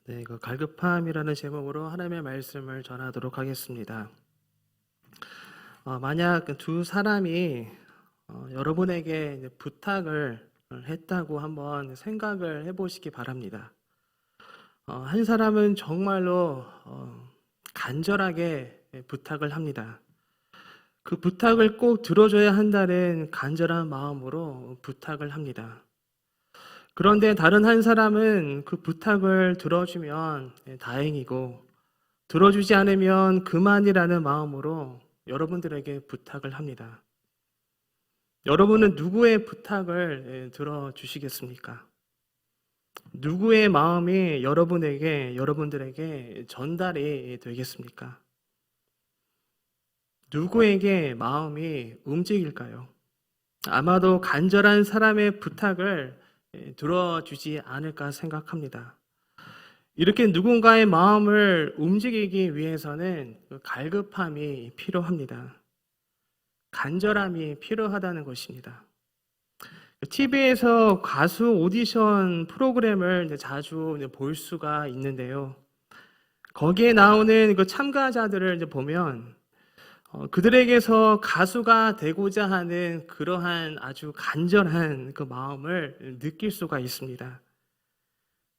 네, 갈급함이라는 제목으로 하나님의 말씀을 전하도록 하겠습니다. 만약 두 사람이 여러분에게 이제 부탁을 했다고 한번 생각을 해보시기 바랍니다. 한 사람은 정말로 간절하게 부탁을 합니다. 그 부탁을 꼭 들어줘야 한다는 간절한 마음으로 부탁을 합니다. 그런데 다른 한 사람은 그 부탁을 들어주면 다행이고, 들어주지 않으면 그만이라는 마음으로 여러분들에게 부탁을 합니다. 여러분은 누구의 부탁을 들어주시겠습니까? 누구의 마음이 여러분들에게 전달이 되겠습니까? 누구에게 마음이 움직일까요? 아마도 간절한 사람의 부탁을 들어주지 않을까 생각합니다. 이렇게 누군가의 마음을 움직이기 위해서는 갈급함이 필요합니다. 간절함이 필요하다는 것입니다. TV에서 가수 오디션 프로그램을 자주 볼 수가 있는데요. 거기에 나오는 그 참가자들을 보면 그들에게서 가수가 되고자 하는 그러한 아주 간절한 그 마음을 느낄 수가 있습니다.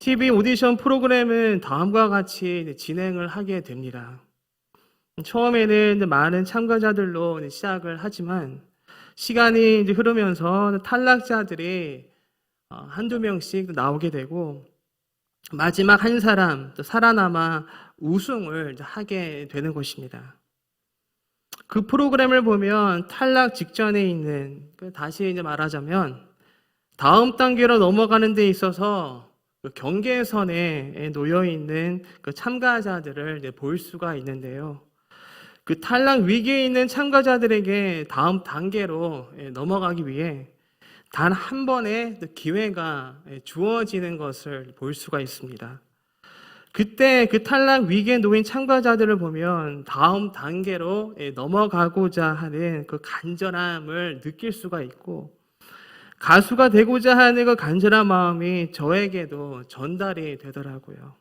TV 오디션 프로그램은 다음과 같이 진행을 하게 됩니다. 처음에는 많은 참가자들로 시작을 하지만 시간이 흐르면서 탈락자들이 한두 명씩 나오게 되고 마지막 한 사람 살아남아 우승을 하게 되는 것입니다. 그 프로그램을 보면 탈락 직전에 있는, 다시 말하자면 다음 단계로 넘어가는 데 있어서 경계선에 놓여 있는 그 참가자들을 볼 수가 있는데요. 그 탈락 위기에 있는 참가자들에게 다음 단계로 넘어가기 위해 단 한 번의 기회가 주어지는 것을 볼 수가 있습니다. 그때 그 탈락 위기에 놓인 참가자들을 보면 다음 단계로 넘어가고자 하는 그 간절함을 느낄 수가 있고, 가수가 되고자 하는 그 간절한 마음이 저에게도 전달이 되더라고요.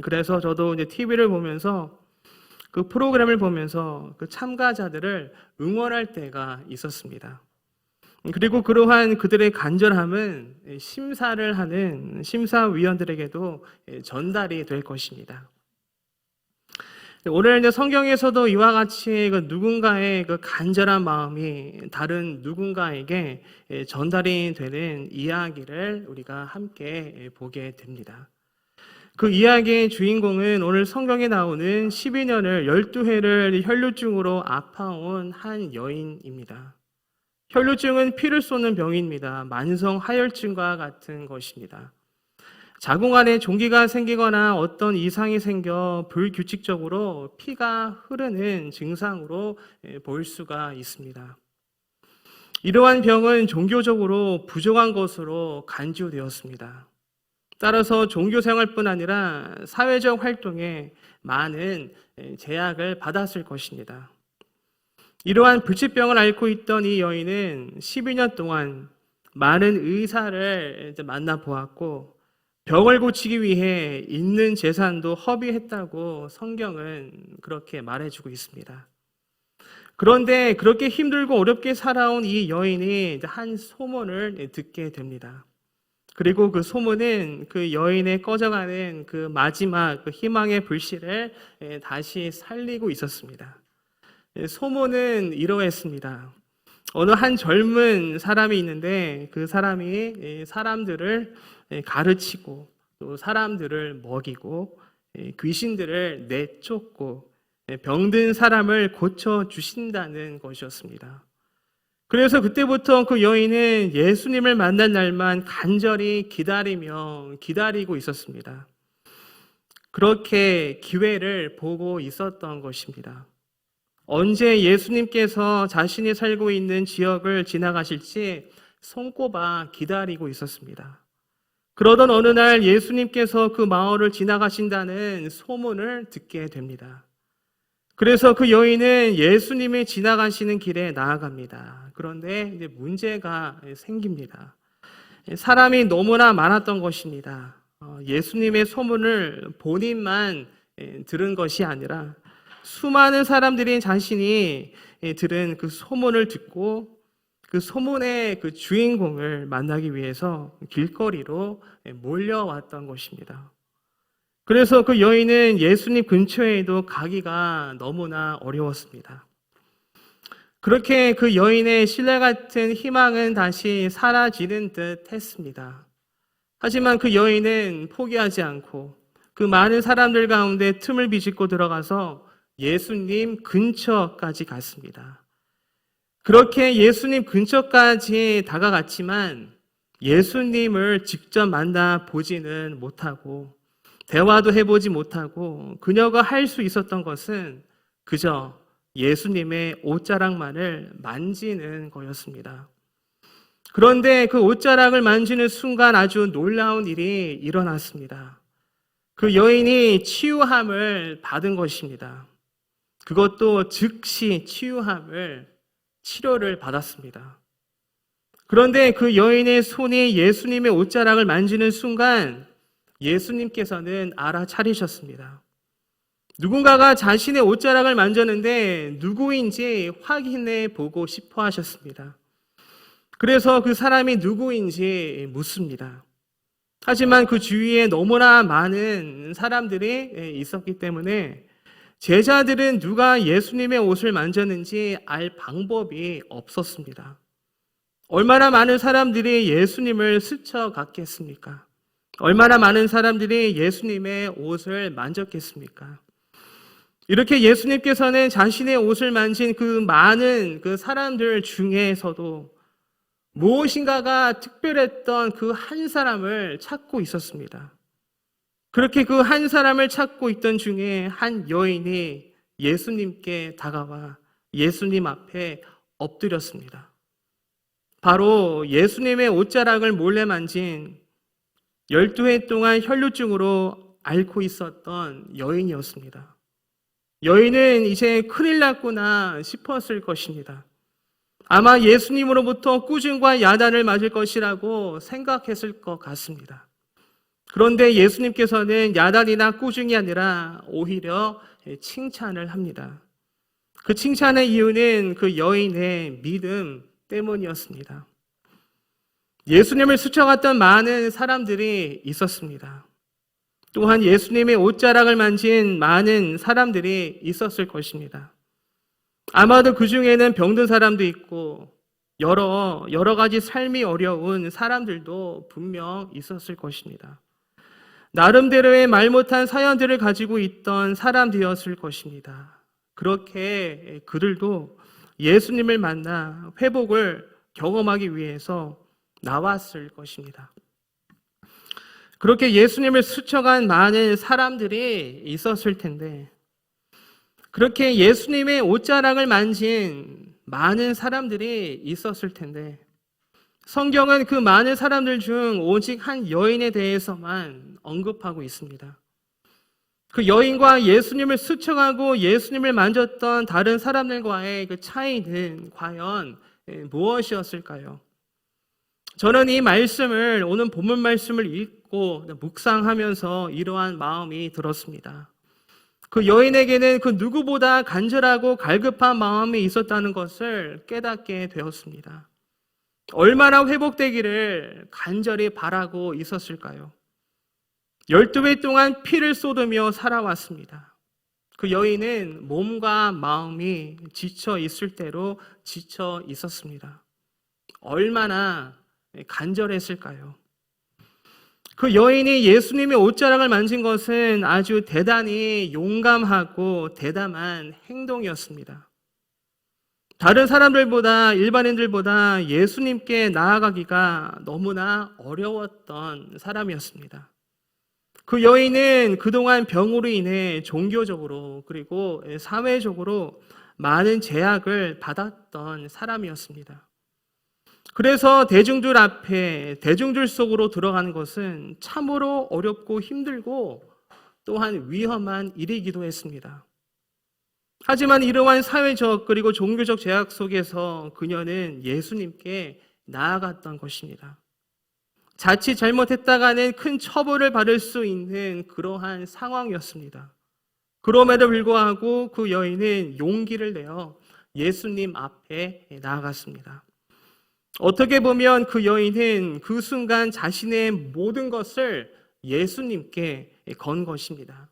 그래서 저도 이제 TV를 보면서 그 프로그램을 보면서 그 참가자들을 응원할 때가 있었습니다. 그리고 그러한 그들의 간절함은 심사를 하는 심사위원들에게도 전달이 될 것입니다. 오늘 이제 성경에서도 이와 같이 그 누군가의 그 간절한 마음이 다른 누군가에게 전달이 되는 이야기를 우리가 함께 보게 됩니다. 그 이야기의 주인공은 오늘 성경에 나오는 12년을 12회를 혈루증으로 아파온 한 여인입니다. 혈루증은 피를 쏟는 병입니다. 만성 하혈증과 같은 것입니다. 자궁 안에 종기가 생기거나 어떤 이상이 생겨 불규칙적으로 피가 흐르는 증상으로 볼 수가 있습니다. 이러한 병은 종교적으로 부정한 것으로 간주되었습니다. 따라서 종교 생활뿐 아니라 사회적 활동에 많은 제약을 받았을 것입니다. 이러한 불치병을 앓고 있던 이 여인은 12년 동안 많은 의사를 만나보았고, 병을 고치기 위해 있는 재산도 허비했다고 성경은 그렇게 말해주고 있습니다. 그런데 그렇게 힘들고 어렵게 살아온 이 여인이 한 소문을 듣게 됩니다. 그리고 그 소문은 그 여인의 꺼져가는 그 마지막 그 희망의 불씨를 다시 살리고 있었습니다. 소문은 이러했습니다. 어느 한 젊은 사람이 있는데 그 사람이 사람들을 가르치고 또 사람들을 먹이고 귀신들을 내쫓고 병든 사람을 고쳐주신다는 것이었습니다. 그래서 그때부터 그 여인은 예수님을 만난 날만 간절히 기다리고 있었습니다. 그렇게 기회를 보고 있었던 것입니다. 언제 예수님께서 자신이 살고 있는 지역을 지나가실지 손꼽아 기다리고 있었습니다. 그러던 어느 날 예수님께서 그 마을을 지나가신다는 소문을 듣게 됩니다. 그래서 그 여인은 예수님이 지나가시는 길에 나아갑니다. 그런데 이제 문제가 생깁니다. 사람이 너무나 많았던 것입니다. 예수님의 소문을 본인만 들은 것이 아니라 수많은 사람들이 자신이 들은 그 소문을 듣고 그 소문의 그 주인공을 만나기 위해서 길거리로 몰려왔던 것입니다. 그래서 그 여인은 예수님 근처에도 가기가 너무나 어려웠습니다. 그렇게 그 여인의 신뢰 같은 희망은 다시 사라지는 듯 했습니다. 하지만 그 여인은 포기하지 않고 그 많은 사람들 가운데 틈을 비집고 들어가서 예수님 근처까지 갔습니다. 그렇게 예수님 근처까지 다가갔지만 예수님을 직접 만나보지는 못하고 대화도 해보지 못하고 그녀가 할 수 있었던 것은 그저 예수님의 옷자락만을 만지는 거였습니다. 그런데 그 옷자락을 만지는 순간 아주 놀라운 일이 일어났습니다. 그 여인이 치유함을 받은 것입니다. 그것도 즉시 치료를 받았습니다. 그런데 그 여인의 손이 예수님의 옷자락을 만지는 순간 예수님께서는 알아차리셨습니다. 누군가가 자신의 옷자락을 만졌는데 누구인지 확인해 보고 싶어 하셨습니다. 그래서 그 사람이 누구인지 묻습니다. 하지만 그 주위에 너무나 많은 사람들이 있었기 때문에 제자들은 누가 예수님의 옷을 만졌는지 알 방법이 없었습니다. 얼마나 많은 사람들이 예수님을 스쳐갔겠습니까? 얼마나 많은 사람들이 예수님의 옷을 만졌겠습니까? 이렇게 예수님께서는 자신의 옷을 만진 그 많은 그 사람들 중에서도 무엇인가가 특별했던 그 한 사람을 찾고 있었습니다. 그렇게 그 한 사람을 찾고 있던 중에 한 여인이 예수님께 다가와 예수님 앞에 엎드렸습니다. 바로 예수님의 옷자락을 몰래 만진 12해 동안 혈루증으로 앓고 있었던 여인이었습니다. 여인은 이제 큰일 났구나 싶었을 것입니다. 아마 예수님으로부터 꾸중과 야단을 맞을 것이라고 생각했을 것 같습니다. 그런데 예수님께서는 야단이나 꾸중이 아니라 오히려 칭찬을 합니다. 그 칭찬의 이유는 그 여인의 믿음 때문이었습니다. 예수님을 스쳐갔던 많은 사람들이 있었습니다. 또한 예수님의 옷자락을 만진 많은 사람들이 있었을 것입니다. 아마도 그 중에는 병든 사람도 있고 여러 가지 삶이 어려운 사람들도 분명 있었을 것입니다. 나름대로의 말 못한 사연들을 가지고 있던 사람들이었을 것입니다. 그렇게 그들도 예수님을 만나 회복을 경험하기 위해서 나왔을 것입니다. 그렇게 예수님을 스쳐간 많은 사람들이 있었을 텐데 그렇게 예수님의 옷자락을 만진 많은 사람들이 있었을 텐데 성경은 그 많은 사람들 중 오직 한 여인에 대해서만 언급하고 있습니다. 그 여인과 예수님을 스쳐가고 예수님을 만졌던 다른 사람들과의 그 차이는 과연 무엇이었을까요? 저는 이 말씀을 오늘 본문 말씀을 읽고 묵상하면서 이러한 마음이 들었습니다. 그 여인에게는 그 누구보다 간절하고 갈급한 마음이 있었다는 것을 깨닫게 되었습니다. 얼마나 회복되기를 간절히 바라고 있었을까요? 12회 동안 피를 쏟으며 살아왔습니다. 그 여인은 몸과 마음이 지쳐 있을 대로 지쳐 있었습니다. 얼마나 간절했을까요? 그 여인이 예수님의 옷자락을 만진 것은 아주 대단히 용감하고 대담한 행동이었습니다. 다른 사람들보다 일반인들보다 예수님께 나아가기가 너무나 어려웠던 사람이었습니다. 그 여인은 그동안 병으로 인해 종교적으로 그리고 사회적으로 많은 제약을 받았던 사람이었습니다. 그래서 대중들 앞에 대중들 속으로 들어가는 것은 참으로 어렵고 힘들고 또한 위험한 일이기도 했습니다. 하지만 이러한 사회적 그리고 종교적 제약 속에서 그녀는 예수님께 나아갔던 것입니다. 자칫 잘못했다가는 큰 처벌을 받을 수 있는 그러한 상황이었습니다. 그럼에도 불구하고 그 여인은 용기를 내어 예수님 앞에 나아갔습니다. 어떻게 보면 그 여인은 그 순간 자신의 모든 것을 예수님께 건 것입니다.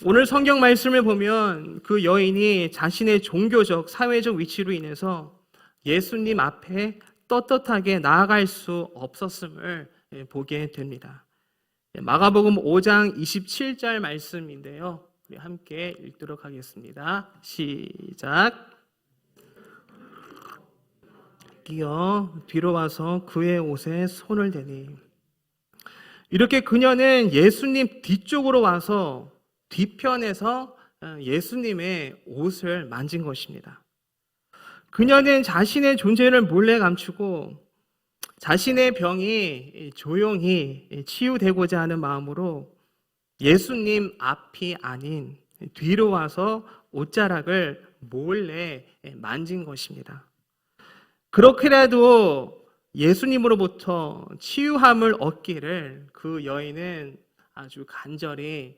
오늘 성경 말씀을 보면 그 여인이 자신의 종교적, 사회적 위치로 인해서 예수님 앞에 떳떳하게 나아갈 수 없었음을 보게 됩니다. 마가복음 5장 27절 말씀인데요. 우리 함께 읽도록 하겠습니다. 시작. 뛰어 뒤로 와서 그의 옷에 손을 대니, 이렇게 그녀는 예수님 뒤쪽으로 와서 뒤편에서 예수님의 옷을 만진 것입니다. 그녀는 자신의 존재를 몰래 감추고 자신의 병이 조용히 치유되고자 하는 마음으로 예수님 앞이 아닌 뒤로 와서 옷자락을 몰래 만진 것입니다. 그렇게라도 예수님으로부터 치유함을 얻기를 그 여인은 아주 간절히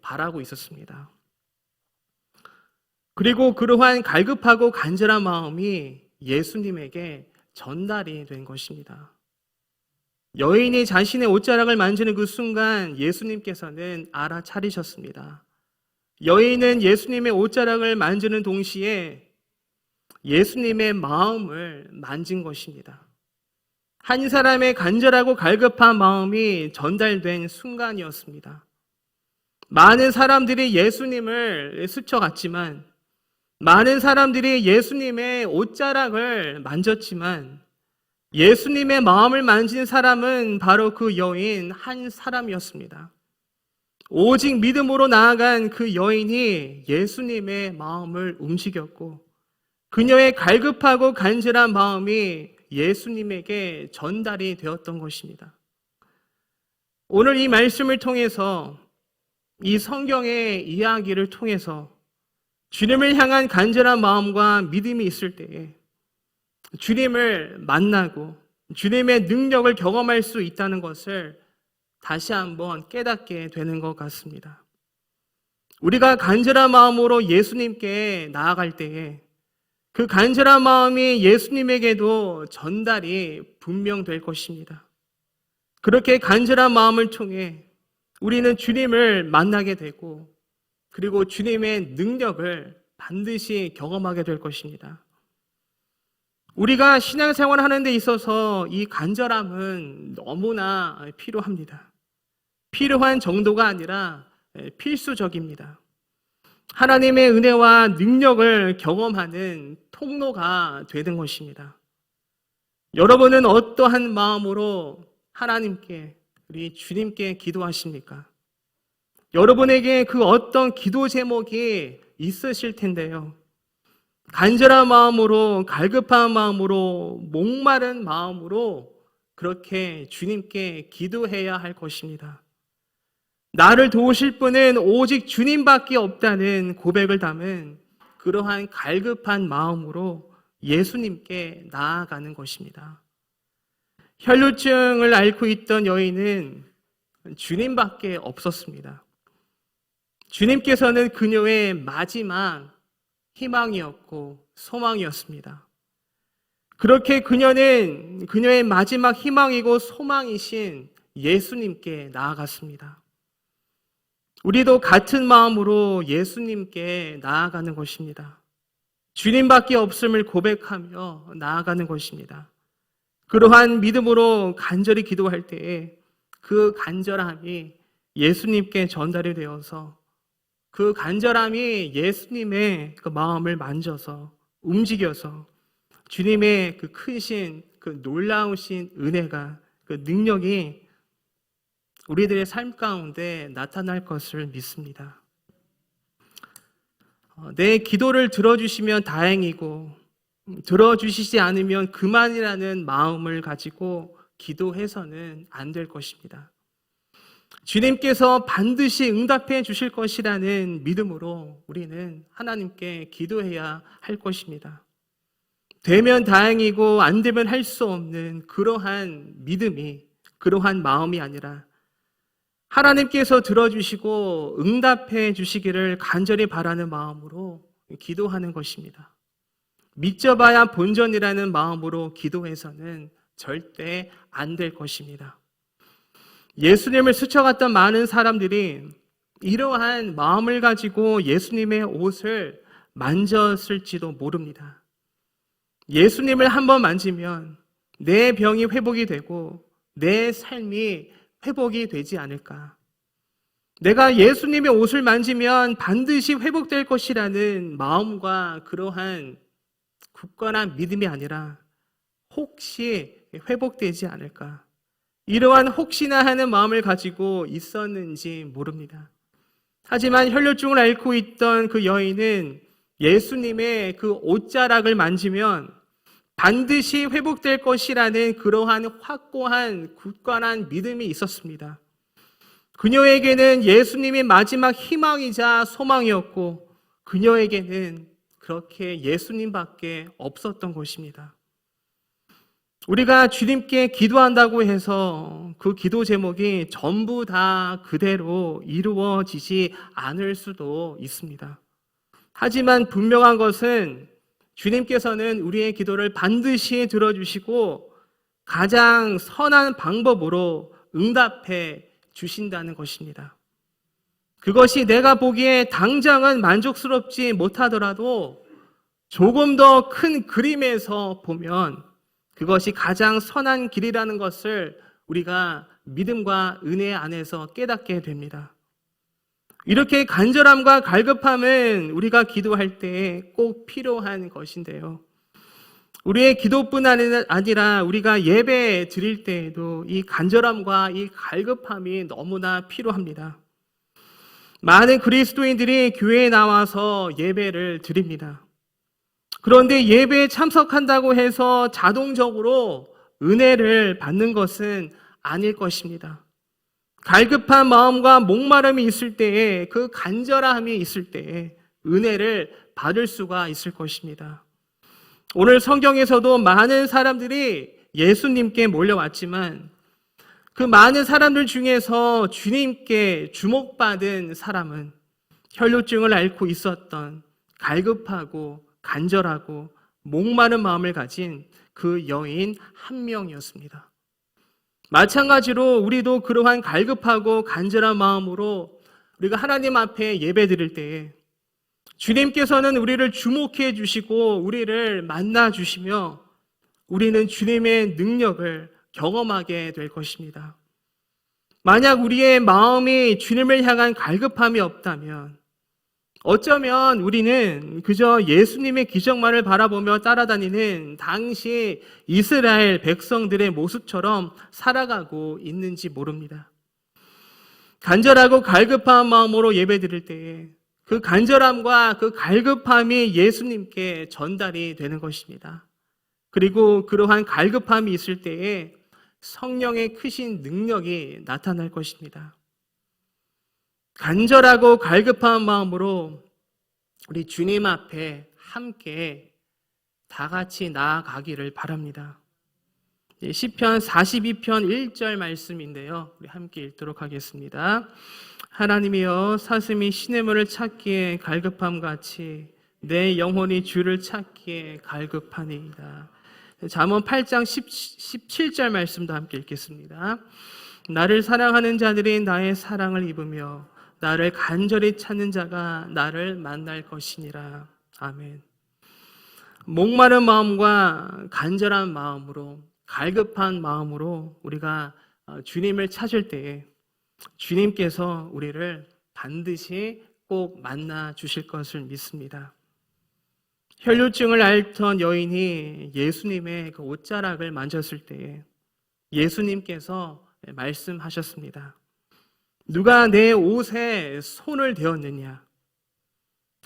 바라고 있었습니다. 그리고 그러한 갈급하고 간절한 마음이 예수님에게 전달이 된 것입니다. 여인이 자신의 옷자락을 만지는 그 순간 예수님께서는 알아차리셨습니다. 여인은 예수님의 옷자락을 만지는 동시에 예수님의 마음을 만진 것입니다. 한 사람의 간절하고 갈급한 마음이 전달된 순간이었습니다. 많은 사람들이 예수님을 스쳐갔지만, 많은 사람들이 예수님의 옷자락을 만졌지만, 예수님의 마음을 만진 사람은 바로 그 여인 한 사람이었습니다. 오직 믿음으로 나아간 그 여인이 예수님의 마음을 움직였고, 그녀의 갈급하고 간절한 마음이 예수님에게 전달이 되었던 것입니다. 오늘 이 말씀을 통해서, 이 성경의 이야기를 통해서 주님을 향한 간절한 마음과 믿음이 있을 때에 주님을 만나고 주님의 능력을 경험할 수 있다는 것을 다시 한번 깨닫게 되는 것 같습니다. 우리가 간절한 마음으로 예수님께 나아갈 때에 그 간절한 마음이 예수님에게도 전달이 분명될 것입니다. 그렇게 간절한 마음을 통해 우리는 주님을 만나게 되고, 그리고 주님의 능력을 반드시 경험하게 될 것입니다. 우리가 신앙생활을 하는 데 있어서 이 간절함은 너무나 필요합니다. 필요한 정도가 아니라 필수적입니다. 하나님의 은혜와 능력을 경험하는 통로가 되는 것입니다. 여러분은 어떠한 마음으로 하나님께, 우리 주님께 기도하십니까? 여러분에게 그 어떤 기도 제목이 있으실 텐데요. 간절한 마음으로, 갈급한 마음으로, 목마른 마음으로 그렇게 주님께 기도해야 할 것입니다. 나를 도우실 분은 오직 주님밖에 없다는 고백을 담은 그러한 갈급한 마음으로 예수님께 나아가는 것입니다. 혈루증을 앓고 있던 여인은 주님밖에 없었습니다. 주님께서는 그녀의 마지막 희망이었고 소망이었습니다. 그렇게 그녀는 그녀의 마지막 희망이고 소망이신 예수님께 나아갔습니다. 우리도 같은 마음으로 예수님께 나아가는 것입니다. 주님밖에 없음을 고백하며 나아가는 것입니다. 그러한 믿음으로 간절히 기도할 때에 그 간절함이 예수님께 전달이 되어서 그 간절함이 예수님의 그 마음을 만져서 움직여서 주님의 그 크신 그 놀라우신 은혜가, 그 능력이 우리들의 삶 가운데 나타날 것을 믿습니다. 내 기도를 들어주시면 다행이고 들어주시지 않으면 그만이라는 마음을 가지고 기도해서는 안 될 것입니다. 주님께서 반드시 응답해 주실 것이라는 믿음으로 우리는 하나님께 기도해야 할 것입니다. 되면 다행이고 안 되면 할 수 없는 그러한 믿음이, 그러한 마음이 아니라 하나님께서 들어주시고 응답해 주시기를 간절히 바라는 마음으로 기도하는 것입니다. 믿져봐야 본전이라는 마음으로 기도해서는 절대 안 될 것입니다. 예수님을 스쳐갔던 많은 사람들이 이러한 마음을 가지고 예수님의 옷을 만졌을지도 모릅니다. 예수님을 한번 만지면 내 병이 회복이 되고 내 삶이 회복이 되지 않을까. 내가 예수님의 옷을 만지면 반드시 회복될 것이라는 마음과 그러한 굳건한 믿음이 아니라 혹시 회복되지 않을까. 이러한 혹시나 하는 마음을 가지고 있었는지 모릅니다. 하지만 혈뇨증을 앓고 있던 그 여인은 예수님의 그 옷자락을 만지면 반드시 회복될 것이라는 그러한 확고한 굳건한 믿음이 있었습니다. 그녀에게는 예수님이 마지막 희망이자 소망이었고 그녀에게는 그렇게 예수님밖에 없었던 것입니다. 우리가 주님께 기도한다고 해서 그 기도 제목이 전부 다 그대로 이루어지지 않을 수도 있습니다. 하지만 분명한 것은 주님께서는 우리의 기도를 반드시 들어주시고 가장 선한 방법으로 응답해 주신다는 것입니다. 그것이 내가 보기에 당장은 만족스럽지 못하더라도 조금 더 큰 그림에서 보면 그것이 가장 선한 길이라는 것을 우리가 믿음과 은혜 안에서 깨닫게 됩니다. 이렇게 간절함과 갈급함은 우리가 기도할 때 꼭 필요한 것인데요. 우리의 기도뿐 아니라 우리가 예배 드릴 때에도 이 간절함과 이 갈급함이 너무나 필요합니다. 많은 그리스도인들이 교회에 나와서 예배를 드립니다. 그런데 예배에 참석한다고 해서 자동적으로 은혜를 받는 것은 아닐 것입니다. 갈급한 마음과 목마름이 있을 때에 그 간절함이 있을 때에 은혜를 받을 수가 있을 것입니다. 오늘 성경에서도 많은 사람들이 예수님께 몰려왔지만 그 많은 사람들 중에서 주님께 주목받은 사람은 혈뇨증을 앓고 있었던 갈급하고 간절하고 목마른 마음을 가진 그 여인 한 명이었습니다. 마찬가지로 우리도 그러한 갈급하고 간절한 마음으로 우리가 하나님 앞에 예배드릴 때에 주님께서는 우리를 주목해 주시고 우리를 만나 주시며 우리는 주님의 능력을 경험하게 될 것입니다. 만약 우리의 마음이 주님을 향한 갈급함이 없다면 어쩌면 우리는 그저 예수님의 기적만을 바라보며 따라다니는 당시 이스라엘 백성들의 모습처럼 살아가고 있는지 모릅니다. 간절하고 갈급한 마음으로 예배드릴 때에 그 간절함과 그 갈급함이 예수님께 전달이 되는 것입니다. 그리고 그러한 갈급함이 있을 때에 성령의 크신 능력이 나타날 것입니다. 간절하고 갈급한 마음으로 우리 주님 앞에 함께 다 같이 나아가기를 바랍니다. 시편 42편 1절 말씀인데요. 우리 함께 읽도록 하겠습니다. 하나님이여 사슴이 시냇물을 찾기에 갈급함같이 내 영혼이 주를 찾기에 갈급하니이다. 잠언 8장 17절 말씀도 함께 읽겠습니다. 나를 사랑하는 자들이 나의 사랑을 입으며 나를 간절히 찾는 자가 나를 만날 것이니라. 아멘. 목마른 마음과 간절한 마음으로 갈급한 마음으로 우리가 주님을 찾을 때에 주님께서 우리를 반드시 꼭 만나 주실 것을 믿습니다. 혈뇨증을 앓던 여인이 예수님의 그 옷자락을 만졌을 때에 예수님께서 말씀하셨습니다. 누가 내 옷에 손을 대었느냐?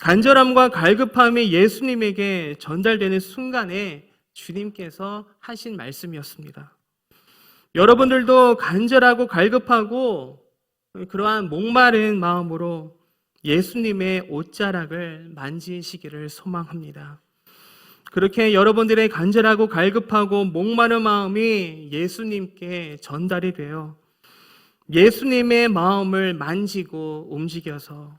간절함과 갈급함이 예수님에게 전달되는 순간에 주님께서 하신 말씀이었습니다. 여러분들도 간절하고 갈급하고 그러한 목마른 마음으로 예수님의 옷자락을 만지시기를 소망합니다. 그렇게 여러분들의 간절하고 갈급하고 목마른 마음이 예수님께 전달이 돼요. 예수님의 마음을 만지고 움직여서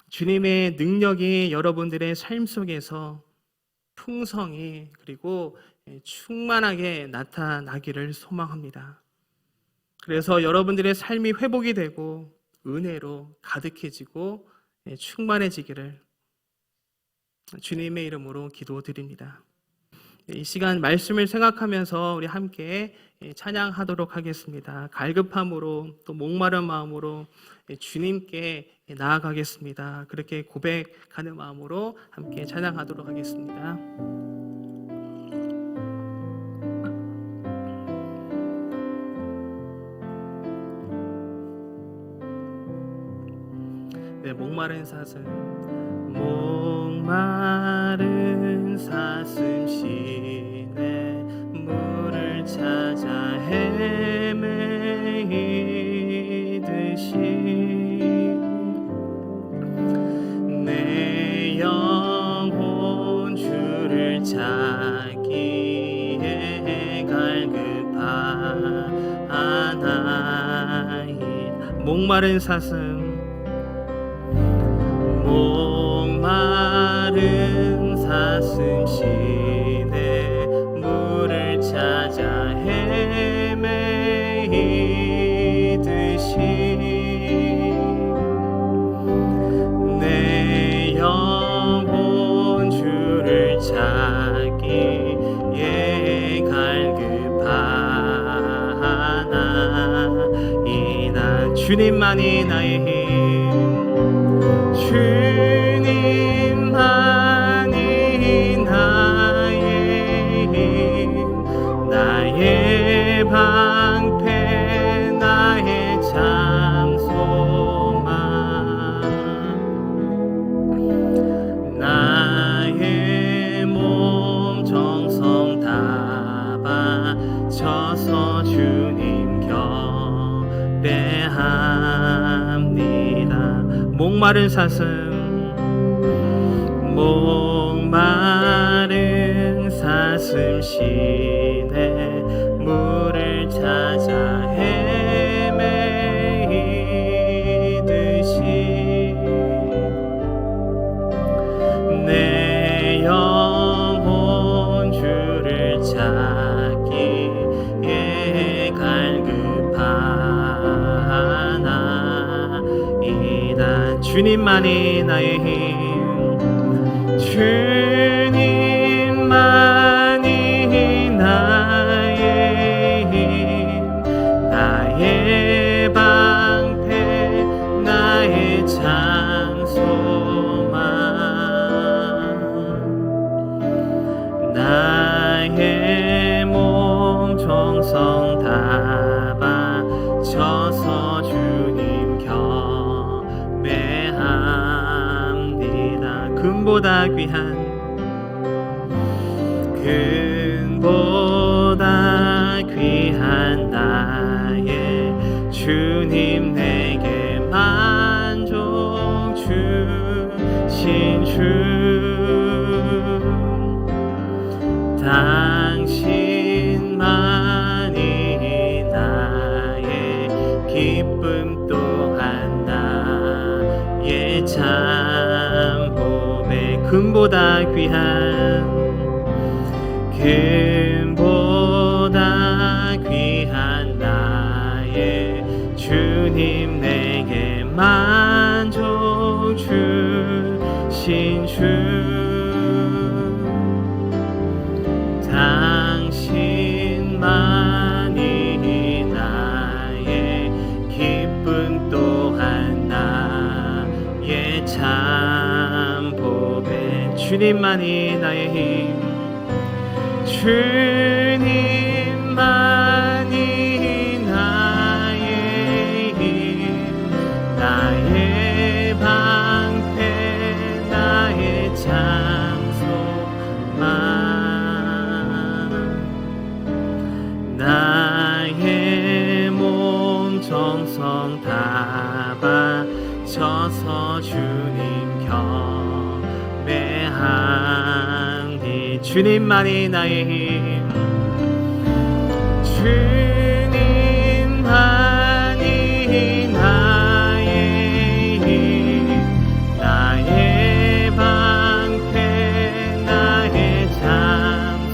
주님의 능력이 여러분들의 삶 속에서 풍성히 그리고 충만하게 나타나기를 소망합니다. 그래서 여러분들의 삶이 회복이 되고 은혜로 가득해지고 충만해지기를 주님의 이름으로 기도드립니다. 이 시간 말씀을 생각하면서 우리 함께 찬양하도록 하겠습니다. 갈급함으로 또 목마른 마음으로 주님께 나아가겠습니다. 그렇게 고백하는 마음으로 함께 찬양하도록 하겠습니다. 네, 목마른 사슴 시내 물을 찾아 헤매이듯이 내 영혼 주를 찾기에 갈급하나이다. 목마른 사슴 시내 물을 찾아 헤매이듯이 내 영혼 주를 찾기에 갈급하나이다. 주님만이 나의 힘 주님만이 나의 힘 나의 방패 나의 장소만 나의 몸 정성 다 바쳐서 주님 경배합니다. 목마른 사슴 시내 물을 찾아 헤매이듯이 내 영혼 주를 찾기에 갈급하나이다. 주님만이 나의 힘 주님만이 나의 힘 나의 방패 나의 장소만 나의 몸 정성 다 바쳐서 주님 경배합니다. 금보다 귀한 나의 주님 내게 만족 주신 주 당신만이 나의 기쁨 또한 나의 참 봄에 금보다 귀한 나의 주님 내게 만족 주신 주 당신만이 나의 기쁨 또한 나의 참 보배 주님만이 나의 힘 주님만이 나의 힘 나의 방패 나의 장소만 나의 몸 정성 다 바쳐서 주님 경배합니다. 주님만이 나의 힘, 주님만이 나의 힘, 나의 방패, 나의 장소만,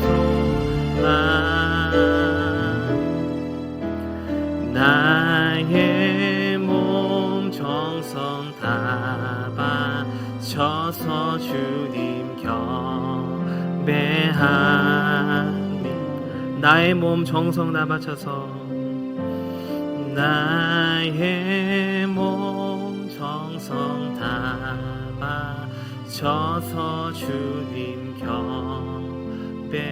나의 몸 정성 다 바쳐서 주님 경배하니, 나의 몸 정성 다 바쳐서, 나의 몸 정성 다 바쳐서 주님 경배합니다.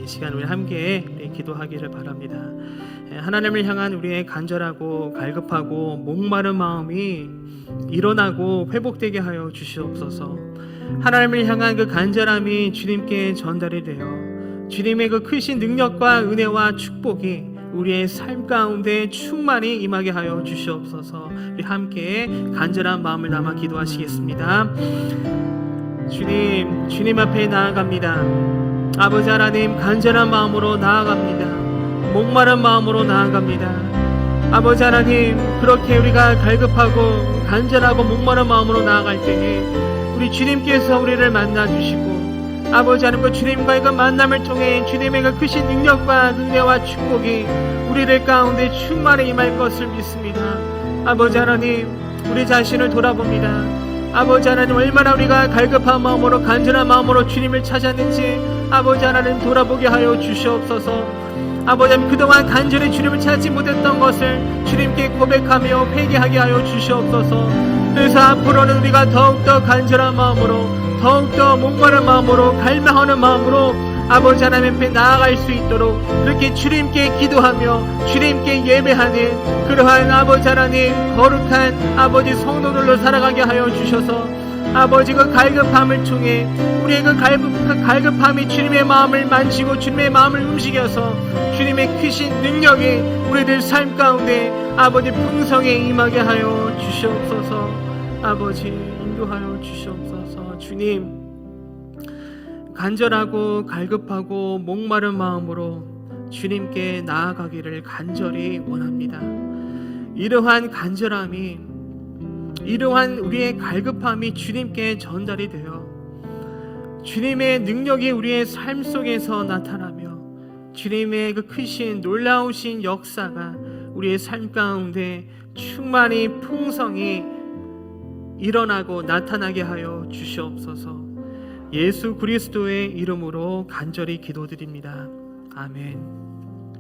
이 시간 우리 함께 기도하기를 바랍니다. 하나님을 향한 우리의 간절하고 갈급하고 목마른 마음이 일어나고 회복되게 하여 주시옵소서. 하나님을 향한 그 간절함이 주님께 전달이 되어 주님의 그 크신 능력과 은혜와 축복이 우리의 삶 가운데 충만히 임하게 하여 주시옵소서. 우리 함께 간절한 마음을 담아 기도하시겠습니다. 주님 앞에 나아갑니다. 아버지 하나님, 간절한 마음으로 나아갑니다. 목마른 마음으로 나아갑니다. 아버지 하나님, 그렇게 우리가 갈급하고 간절하고 목마른 마음으로 나아갈 때에 우리 주님께서 우리를 만나주시고, 아버지 하나님, 그 주님과의 그 만남을 통해 주님의 그 크신 능력과 은혜와 축복이 우리들 가운데 충만히 임할 것을 믿습니다. 아버지 하나님, 우리 자신을 돌아봅니다. 아버지 하나님, 얼마나 우리가 갈급한 마음으로 간절한 마음으로 주님을 찾았는지 아버지 하나님 돌아보게 하여 주시옵소서. 아버지 하나님, 그동안 간절히 주님을 찾지 못했던 것을 주님께 고백하며 회개하게 하여 주시옵소서. 그래서 앞으로는 우리가 더욱더 간절한 마음으로, 더욱더 목마른 마음으로, 갈망하는 마음으로 아버지 하나님 앞에 나아갈 수 있도록 그렇게 주님께 기도하며 주님께 예배하는 그러한 아버지 하나님 거룩한 아버지 성도들로 살아가게 하여 주셔서, 아버지 그 갈급함을 통해 우리의 그 갈급함이 주님의 마음을 만지고 주님의 마음을 움직여서 주님의 크신 능력이 우리들 삶 가운데 아버지 풍성에 임하게 하여 주시옵소서. 아버지 인도하여 주시옵소서. 주님, 간절하고 갈급하고 목마른 마음으로 주님께 나아가기를 간절히 원합니다. 이러한 간절함이, 이러한 우리의 갈급함이 주님께 전달이 되어 주님의 능력이 우리의 삶 속에서 나타나며 주님의 그 크신 놀라우신 역사가 우리의 삶 가운데 충만히 풍성히 일어나고 나타나게 하여 주시옵소서. 예수 그리스도의 이름으로 간절히 기도드립니다. 아멘.